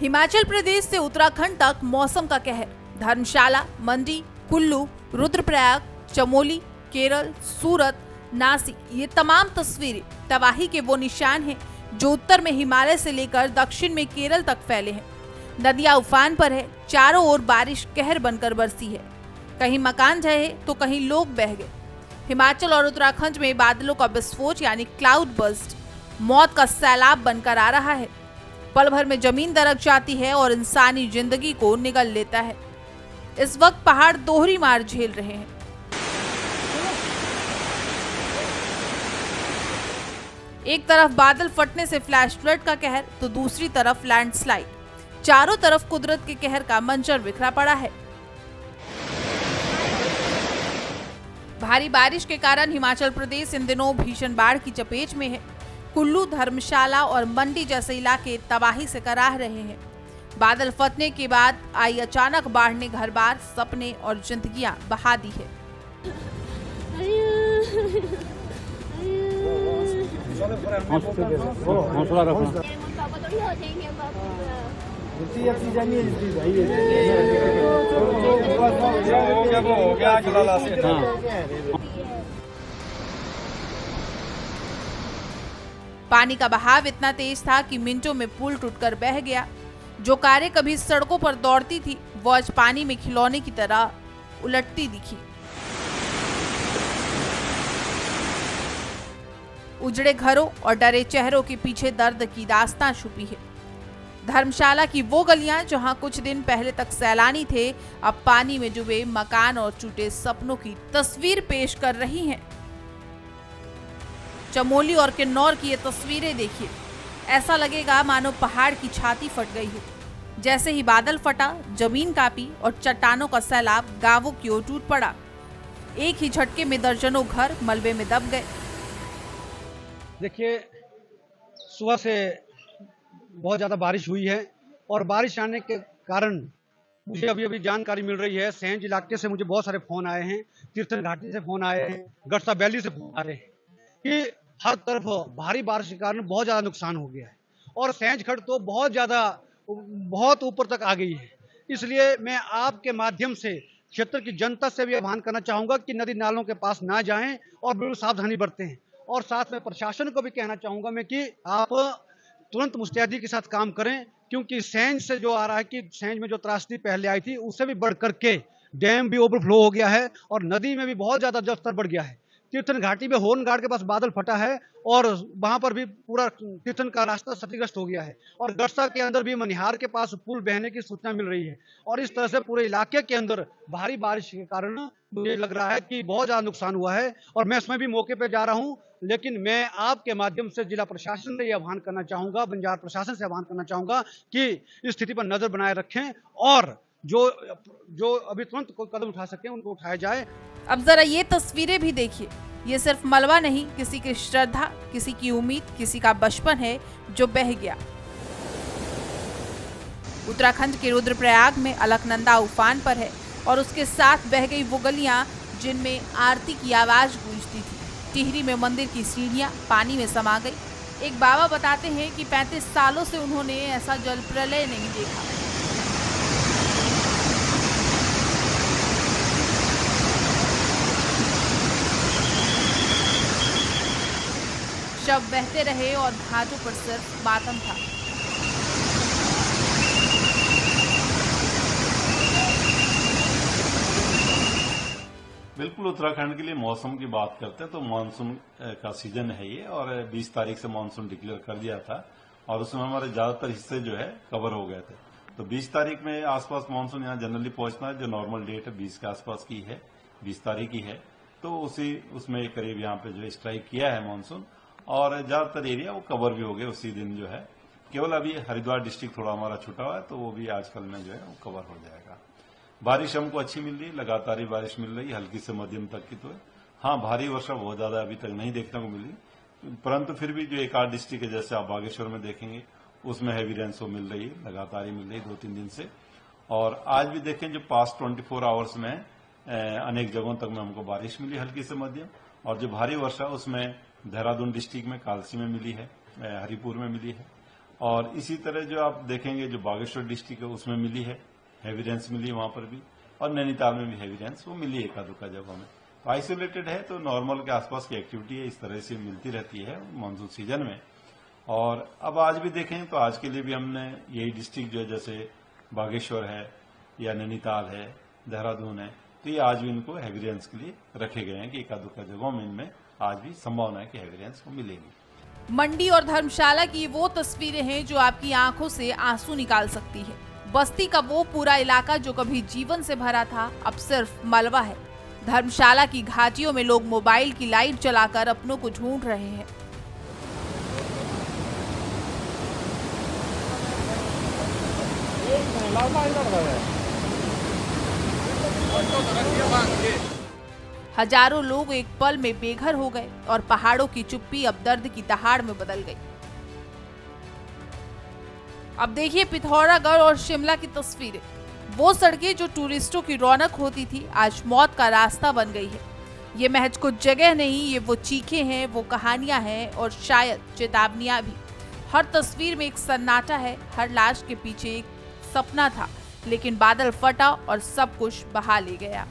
हिमाचल प्रदेश से उत्तराखंड तक मौसम का कहर। धर्मशाला, मंडी, कुल्लू, रुद्रप्रयाग, चमोली, केरल, सूरत, नासिक, ये तमाम तस्वीरें तबाही के वो निशान हैं जो उत्तर में हिमालय से लेकर दक्षिण में केरल तक फैले हैं। नदियां उफान पर है, चारों ओर बारिश कहर बनकर बरसी है। कहीं मकान ढहे तो कहीं लोग बह गए। हिमाचल और उत्तराखंड में बादलों का विस्फोट यानी क्लाउड बर्स्ट मौत का सैलाब बनकर आ रहा है। पल भर में जमीन दरक जाती है और इंसानी जिंदगी को निगल लेता है। इस वक्त पहाड़ दोहरी मार झेल रहे हैं। एक तरफ बादल फटने से फ्लैश फ्लड का कहर तो दूसरी तरफ लैंडस्लाइड। चारों तरफ कुदरत के कहर का मंजर बिखरा पड़ा है। भारी बारिश के कारण हिमाचल प्रदेश इन दिनों भीषण बाढ़ की चपेट में है। कुल्लू, धर्मशाला और मंडी जैसे इलाके तबाही से कराह रहे हैं। बादल फटने के बाद आई अचानक बाढ़ ने घर बार, सपने और जिंदगियां बहा दी है। पानी का बहाव इतना तेज था कि मिनटों में पुल टूटकर बह गया। जो कारें कभी सड़कों पर दौड़ती थी वो आज पानी में खिलौने की तरह उलटती दिखी। उजड़े घरों और डरे चेहरों के पीछे दर्द की दास्तां छुपी है। धर्मशाला की वो गलियां जहां कुछ दिन पहले तक सैलानी थे, अब पानी में डूबे मकान और टूटे सपनों की तस्वीर पेश कर रही हैं। चमोली और किन्नौर की ये तस्वीरें देखिए, ऐसा लगेगा मानो पहाड़ की छाती फट गई हो। जैसे ही बादल फटा, जमीन कांपी और चट्टानों का सैलाब गांवों की ओर टूट पड़ा। एक ही झटके में दर्जनों घर मलबे में दब गए। देखिए, सुबह से बहुत ज़्यादा बारिश हुई है और बारिश आने के कारण मुझे अभी जानकारी मिल रही है। सैंज इलाके से मुझे बहुत सारे फोन आए हैं, तीर्थन घाटी से फोन आए हैं, गड़सा वैली से फोन आ रहे हैं कि हर तरफ भारी बारिश के कारण बहुत ज़्यादा नुकसान हो गया है और सैंज खड़ तो बहुत ऊपर तक आ गई है। इसलिए मैं आपके माध्यम से क्षेत्र की जनता से भी आह्वान करना चाहूँगा कि नदी नालों के पास ना जाएं और बिल्कुल सावधानी बरतें। और साथ में प्रशासन को भी कहना चाहूँगा मैं कि आप तुरंत मुस्तैदी के साथ काम करें, क्योंकि सैंज से जो आ रहा है कि सैंज में जो त्रासदी पहले आई थी उससे भी बढ़ करके डैम भी ओवरफ्लो हो गया है और नदी में भी बहुत ज़्यादा जलस्तर बढ़ गया है। तीर्थन घाटी में होर्न गार्ड के पास बादल फटा है और वहां पर भी पूरा तीर्थन का रास्ता क्षतिग्रस्त हो गया है और गड़सा के अंदर भी मनिहार के पास पुल बहने की सूचना मिल रही है और इस तरह से पूरे इलाके के अंदर भारी बारिश के कारण मुझे लग रहा है कि बहुत ज्यादा नुकसान हुआ है। और मैं इसमें भी मौके पे जा रहा हूं, लेकिन मैं आपके माध्यम से जिला प्रशासन से आह्वान करना चाहूंगा, बंजार प्रशासन से आह्वान करना चाहूंगा कि इस स्थिति पर नजर बनाए रखें और जो अभी तुरंत कोई कदम उठा सके उनको उठाया जाए। अब जरा ये तस्वीरें भी देखिए। ये सिर्फ मलबा नहीं, किसी की श्रद्धा, किसी की उम्मीद, किसी का बचपन है जो बह गया। उत्तराखंड के रुद्रप्रयाग में अलकनंदा उफान पर है और उसके साथ बह गई वो गलियां जिनमें आरती की आवाज गूंजती थी। टिहरी में मंदिर की सीढ़ियां पानी में समा गई। एक बाबा बताते हैं कि 35 सालों से उन्होंने ऐसा जल प्रलय नहीं देखा। शव बहते रहे और घाटों पर सिर्फ मातम था। बिल्कुल, उत्तराखंड के लिए मौसम की बात करते हैं तो मानसून का सीजन है ये और 20 तारीख से मानसून डिक्लेयर कर दिया था और उसमें हमारे ज्यादातर हिस्से जो है कवर हो गए थे। तो 20 तारीख में आसपास मानसून यहाँ जनरली पहुंचना है, जो नॉर्मल डेट है 20 के आसपास की है, 20 तारीख की है। तो उसमें करीब यहाँ पे जो स्ट्राइक किया है मानसून और ज्यादातर एरिया वो कवर भी हो गए उसी दिन जो है। केवल अभी हरिद्वार डिस्ट्रिक्ट थोड़ा हमारा छुटा हुआ है तो वो भी आजकल में जो है वो कवर हो जाएगा। बारिश हमको अच्छी मिल रही है, लगातार ही बारिश मिल रही है, हल्की से मध्यम तक की। तो है हाँ, भारी वर्षा बहुत ज्यादा अभी तक नहीं देखने को मिली, परंतु फिर भी जो एक आध डिस्ट्रिक्ट है जैसे आप बागेश्वर में देखेंगे उसमें हैवी रेनफॉल मिल रही है, लगातार ही मिल रही है 2-3 दिन से। और आज भी देखें जो पास्ट 24 आवर्स में अनेक जगहों तक में हमको बारिश मिली हल्की से मध्यम, और जो भारी वर्षा उसमें देहरादून डिस्ट्रिक्ट में कालसी में मिली है, हरिपुर में मिली है, और इसी तरह जो आप देखेंगे जो बागेश्वर डिस्ट्रिक्ट है उसमें मिली है, हैवी रेंस मिली वहां पर भी, और नैनीताल में भी हैवी रेंस वो मिली एका दुका जगहों में। तो आइसोलेटेड है तो नॉर्मल के आसपास की एक्टिविटी है, इस तरह से मिलती रहती है मानसून सीजन में। और अब आज भी देखें तो आज के लिए भी हमने यही डिस्ट्रिक्ट जो है जैसे बागेश्वर है या नैनीताल है, देहरादून है, तो ये आज भी इनको हैवी रेंस के लिए रखे गए हैं कि एका दुका जगहों में इनमें आज भी संभावना है कि हैवी रेंस को मिलेगी। मंडी और धर्मशाला की वो तस्वीरें हैं जो आपकी आंखों से आंसू निकाल सकती है। बस्ती का वो पूरा इलाका जो कभी जीवन से भरा था अब सिर्फ मलबा है। धर्मशाला की घाटियों में लोग मोबाइल की लाइट जलाकर अपनों को ढूंढ रहे हैं। हजारों लोग एक पल में बेघर हो गए और पहाड़ों की चुप्पी अब दर्द की दहाड़ में बदल गई। अब देखिए पिथौरागढ़ और शिमला की तस्वीरें। वो सड़कें जो टूरिस्टों की रौनक होती थी आज मौत का रास्ता बन गई है। ये महज कुछ जगह नहीं, ये वो चीखें हैं, वो कहानियां हैं और शायद चेतावनियां भी। हर तस्वीर में एक सन्नाटा है, हर लाश के पीछे एक सपना था, लेकिन बादल फटा और सब कुछ बहा ले गया।